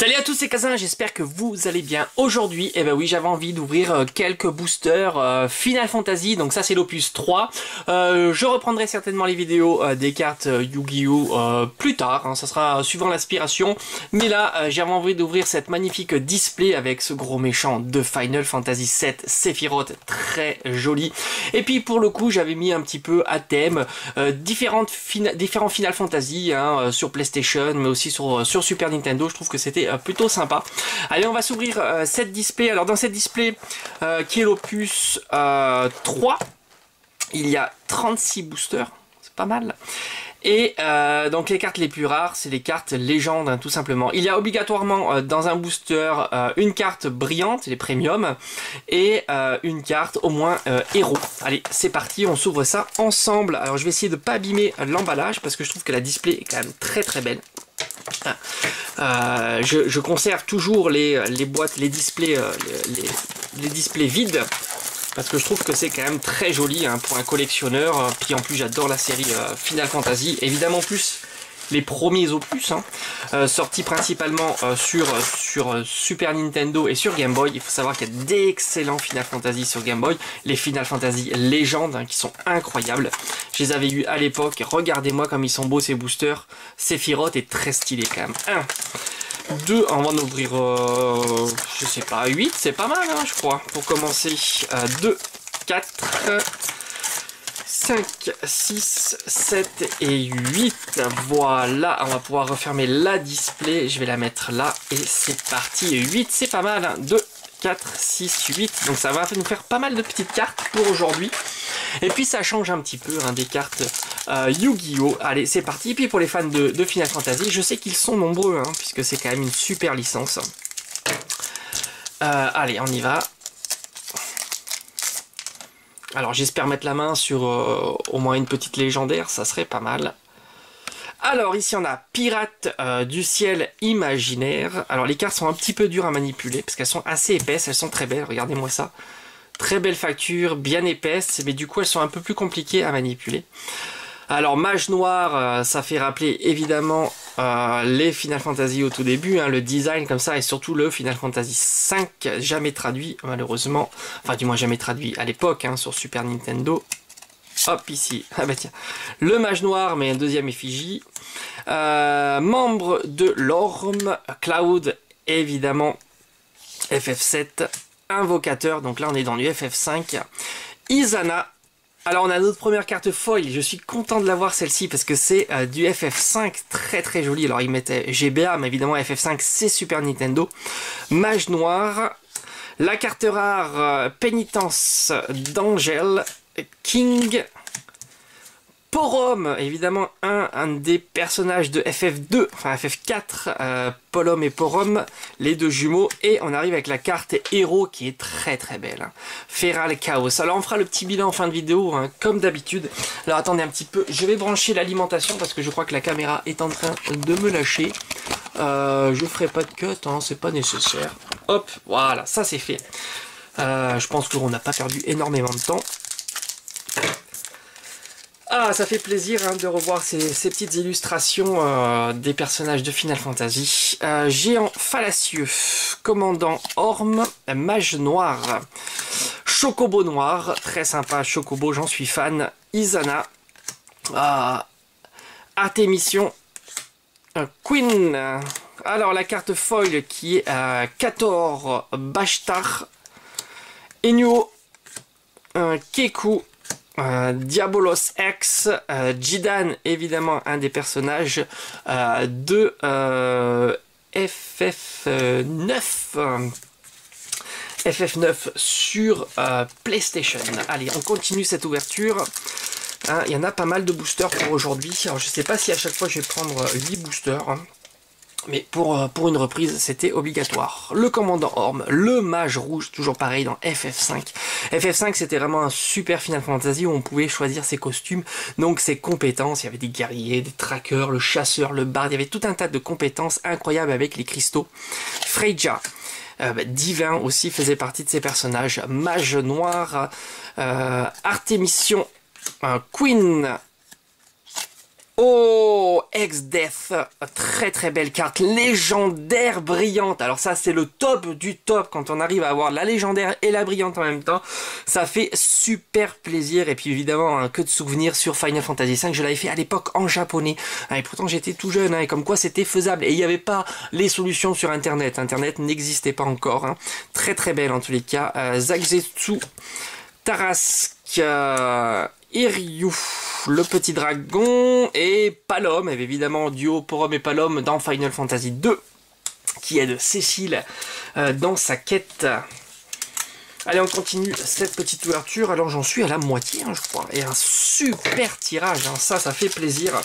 Salut à tous, c'est Kazin, j'espère que vous allez bien. Aujourd'hui, eh ben oui, j'avais envie d'ouvrir quelques boosters Final Fantasy, donc ça c'est l'opus 3. Je reprendrai certainement les vidéos des cartes Yu-Gi-Oh plus tard, hein, ça sera suivant l'inspiration. Mais là, j'avais envie d'ouvrir cette magnifique display avec ce gros méchant de Final Fantasy 7, Sephiroth, très joli. Et puis pour le coup, j'avais mis un petit peu à thème différents Final Fantasy hein, sur PlayStation, mais aussi sur Super Nintendo. Je trouve que c'était plutôt sympa. Allez, on va s'ouvrir cette display. Alors dans cette display qui est l'opus 3, il y a 36 boosters, c'est pas mal. Et donc les cartes les plus rares, c'est les cartes légendes, hein, tout simplement. Il y a obligatoirement dans un booster une carte brillante, les premium, et une carte au moins héros. Allez, c'est parti, on s'ouvre ça ensemble. Alors je vais essayer de pas abîmer l'emballage parce que je trouve que la display est quand même très très belle. Je conserve toujours les boîtes, les displays vides parce que je trouve que c'est quand même très joli hein, pour un collectionneur. Puis en plus j'adore la série Final Fantasy, évidemment plus les premiers opus hein, sortis principalement sur Super Nintendo et sur Game Boy. Il faut savoir qu'il y a d'excellents Final Fantasy sur Game Boy, les Final Fantasy légendes hein, qui sont incroyables. Je les avais eu à l'époque, regardez-moi comme ils sont beaux ces boosters. Sephiroth est très stylé quand même. 1, 2, on va en ouvrir, je sais pas, 8, c'est pas mal hein, je crois, pour commencer. 2, 4... 5, 6, 7 et 8. Voilà, on va pouvoir refermer la display. Je vais la mettre là et c'est parti. 8, c'est pas mal. Hein. 2, 4, 6, 8. Donc ça va nous faire pas mal de petites cartes pour aujourd'hui. Et puis ça change un petit peu hein, des cartes Yu-Gi-Oh! Allez, c'est parti. Et puis pour les fans de Final Fantasy, je sais qu'ils sont nombreux hein, puisque c'est quand même une super licence. Allez, on y va. Alors j'espère mettre la main sur au moins une petite légendaire, ça serait pas mal. Alors ici on a Pirate du ciel imaginaire. Alors les cartes sont un petit peu dures à manipuler parce qu'elles sont assez épaisses, elles sont très belles, regardez-moi ça. Très belle facture, bien épaisse, mais du coup elles sont un peu plus compliquées à manipuler. Alors Mage Noir, ça fait rappeler évidemment les Final Fantasy au tout début, hein, le design comme ça, et surtout le Final Fantasy 5, jamais traduit malheureusement, enfin du moins jamais traduit à l'époque hein, sur Super Nintendo. Hop ici, ah bah tiens, le Mage Noir mais un deuxième effigie. Membre de l'Orme, Cloud évidemment, FF7, Invocateur, donc là on est dans du FF5, Izana. Alors on a notre première carte foil, je suis content de l'avoir celle-ci parce que c'est du FF5 très très joli. Alors il mettait GBA mais évidemment FF5 c'est Super Nintendo. Mage Noir, la carte rare Pénitence d'Angel, King, Porom, évidemment un des personnages de FF2, enfin FF4, Polom et Porom, les deux jumeaux, et on arrive avec la carte héros qui est très très belle, hein. Feral Chaos. Alors on fera le petit bilan en fin de vidéo, hein, comme d'habitude. Alors attendez un petit peu, je vais brancher l'alimentation parce que je crois que la caméra est en train de me lâcher. Je ferai pas de cut, hein, c'est pas nécessaire. Hop, voilà, ça c'est fait. Je pense qu'on n'a pas perdu énormément de temps. Ah, ça fait plaisir hein, de revoir ces petites illustrations des personnages de Final Fantasy. Géant fallacieux, commandant Orme, Mage Noir, Chocobo Noir, très sympa, Chocobo, j'en suis fan, Izana, Artémission, Queen. Alors la carte foil qui est Kator Bashtar, Enuo, Keku, Diabolos X, Jidan, évidemment un des personnages de FF9 sur PlayStation. Allez, on continue cette ouverture. Hein, il y en a pas mal de boosters pour aujourd'hui. Alors je sais pas si à chaque fois je vais prendre 8 boosters. Hein. Mais pour une reprise, c'était obligatoire. Le commandant Orme, le mage rouge, toujours pareil dans FF5. FF5, c'était vraiment un super Final Fantasy où on pouvait choisir ses costumes, donc ses compétences. Il y avait des guerriers, des trackers, le chasseur, le barde. Il y avait tout un tas de compétences incroyables avec les cristaux. Freyja, Divin aussi faisait partie de ces personnages. Mage Noir, Artémission, Queen. Oh, X-Death, très très belle carte, légendaire brillante. Alors ça c'est le top du top quand on arrive à avoir la légendaire et la brillante en même temps. Ça fait super plaisir et puis évidemment que de souvenirs sur Final Fantasy V. Je l'avais fait à l'époque en japonais et pourtant j'étais tout jeune et comme quoi c'était faisable et il n'y avait pas les solutions sur internet. Internet n'existait pas encore. Très très belle en tous les cas. Zagetsu, Tarask, Iryu, le petit dragon et Palom, évidemment duo Porom et Palom dans Final Fantasy 2 qui aide Cécile dans sa quête. Allez, on continue cette petite ouverture. Alors j'en suis à la moitié je crois, et un super tirage, ça fait plaisir.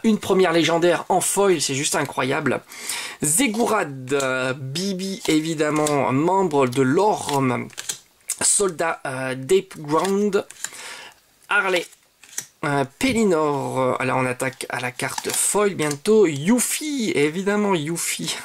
Une première légendaire en foil, c'est juste incroyable. Zegurad, Bibi évidemment, membre de l'Orme, soldat Deep Ground, Harley, Pellinor, alors on attaque à la carte foil bientôt, Yuffie, évidemment Yuffie.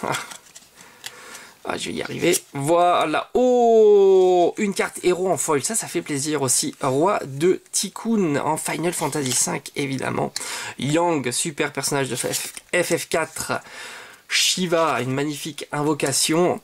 Ah, je vais y arriver. Voilà. Oh, une carte héros en foil. Ça fait plaisir aussi. Roi de Tikkun en Final Fantasy V, évidemment. Yang, super personnage de FF4. Shiva, une magnifique invocation.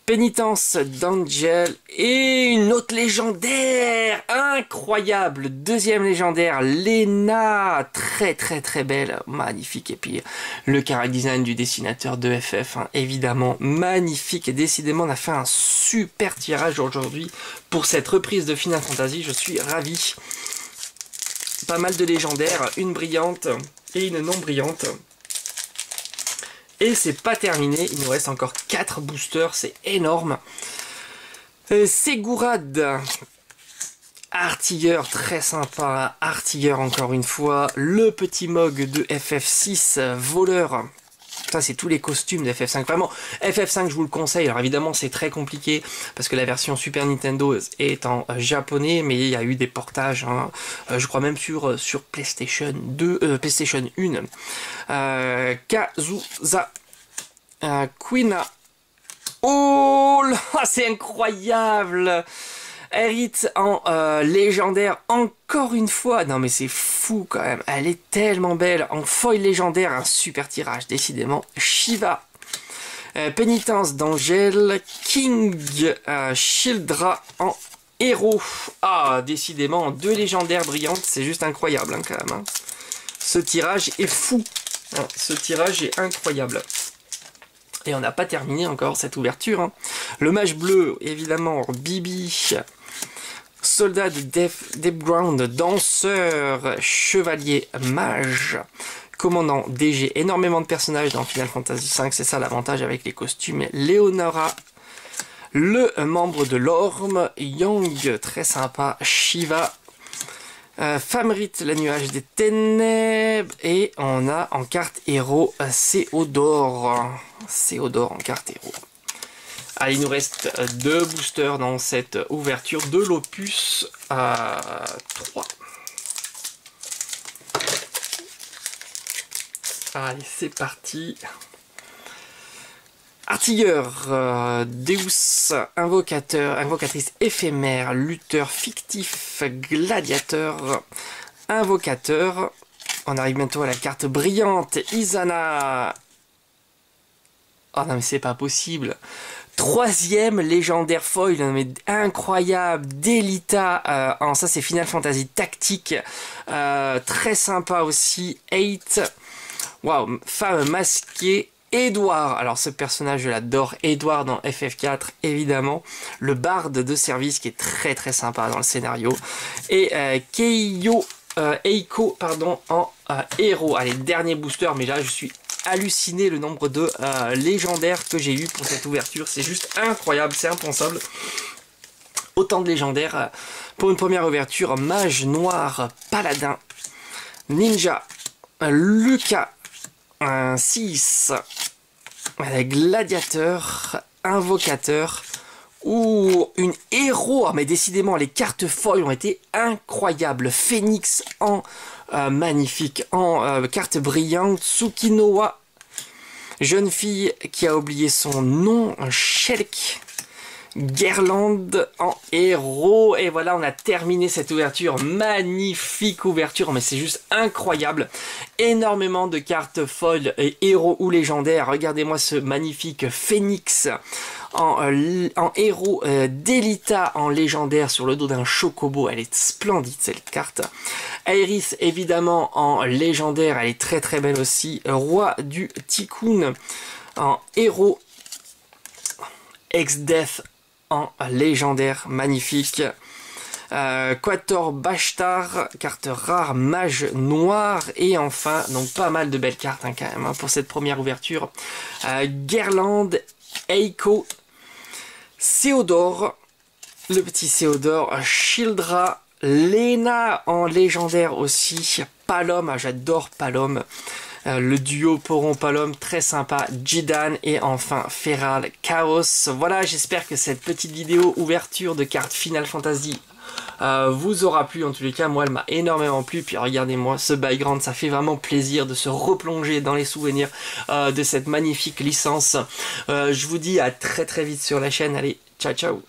Pénitence d'Angel et une autre légendaire incroyable, deuxième légendaire, Lena, très très très belle, magnifique, et puis le chara design du dessinateur de FF, évidemment magnifique, et décidément on a fait un super tirage aujourd'hui pour cette reprise de Final Fantasy, je suis ravi. Pas mal de légendaires, une brillante et une non brillante. Et c'est pas terminé, il nous reste encore 4 boosters, c'est énorme. Segurad, artilleur, très sympa, artilleur encore une fois. Le petit Mog de FF6, voleur. Ça c'est tous les costumes de FF5, vraiment FF5 je vous le conseille. Alors évidemment c'est très compliqué parce que la version Super Nintendo est en japonais, mais il y a eu des portages, je crois même sur PlayStation 2, PlayStation 1. Kazusa, Quina, oh là c'est incroyable. Erit en légendaire encore une fois. Non mais c'est fou quand même. Elle est tellement belle. En foil légendaire, un super tirage décidément. Shiva. Pénitence d'Angel. King. Shieldra en héros. Ah décidément, 2 légendaires brillantes. C'est juste incroyable quand même. Ce tirage est fou. Ce tirage est incroyable. Et on n'a pas terminé encore cette ouverture. Le mage bleu, évidemment, Bibi. Soldat de Deep Ground, danseur, chevalier, mage, commandant DG, énormément de personnages dans Final Fantasy V, c'est ça l'avantage avec les costumes. Leonora, le membre de l'Orme, Yang, très sympa, Shiva, Famrit, le nuage des ténèbres, et on a en carte héros Céodore. Céodore en carte héros. Allez, il nous reste 2 boosters dans cette ouverture de l'opus 3. Allez, c'est parti. Artilleur, Deus, invocateur, invocatrice éphémère, lutteur fictif, gladiateur, invocateur. On arrive bientôt à la carte brillante, Izana. Oh non mais c'est pas possible. 3e légendaire foil, mais incroyable, Delita, ça c'est Final Fantasy Tactique, très sympa aussi, 8, waouh, femme masquée, Edouard, alors ce personnage je l'adore, Edouard dans FF4 évidemment, le barde de service qui est très très sympa dans le scénario, et Eiko pardon, en héros. Allez, dernier booster, mais là je suis halluciné le nombre de légendaires que j'ai eu pour cette ouverture, c'est juste incroyable, c'est impensable. Autant de légendaires pour une première ouverture. Mage noir, paladin, ninja, Lucas, 6, gladiateur, invocateur, ou une héros. Mais décidément les cartes foil ont été incroyables. Phoenix en magnifique, en carte brillante, Tsukinowa, jeune fille qui a oublié son nom, Shelk, Guerland en héros. Et voilà, on a terminé cette ouverture. Magnifique ouverture, mais c'est juste incroyable. Énormément de cartes foils et héros ou légendaires. Regardez-moi ce magnifique Phoenix en héros, Delita en légendaire sur le dos d'un chocobo. Elle est splendide cette carte. Aerith évidemment en légendaire, elle est très très belle aussi. Roi du Tycoon en héros. Ex-Death en légendaire, magnifique. Quator Bashtar, carte rare, mage noir. Et enfin, donc pas mal de belles cartes hein, quand même hein, pour cette première ouverture. Guerland, Eiko, Théodore, le petit Théodore, Childra, Lena en légendaire aussi. Palom, j'adore Palom. Le duo Poron-Palom, très sympa, Jidan et enfin Feral Chaos. Voilà, j'espère que cette petite vidéo ouverture de cartes Final Fantasy vous aura plu. En tous les cas, moi, elle m'a énormément plu. Puis regardez-moi ce background, ça fait vraiment plaisir de se replonger dans les souvenirs de cette magnifique licence. Je vous dis à très très vite sur la chaîne. Allez, ciao ciao.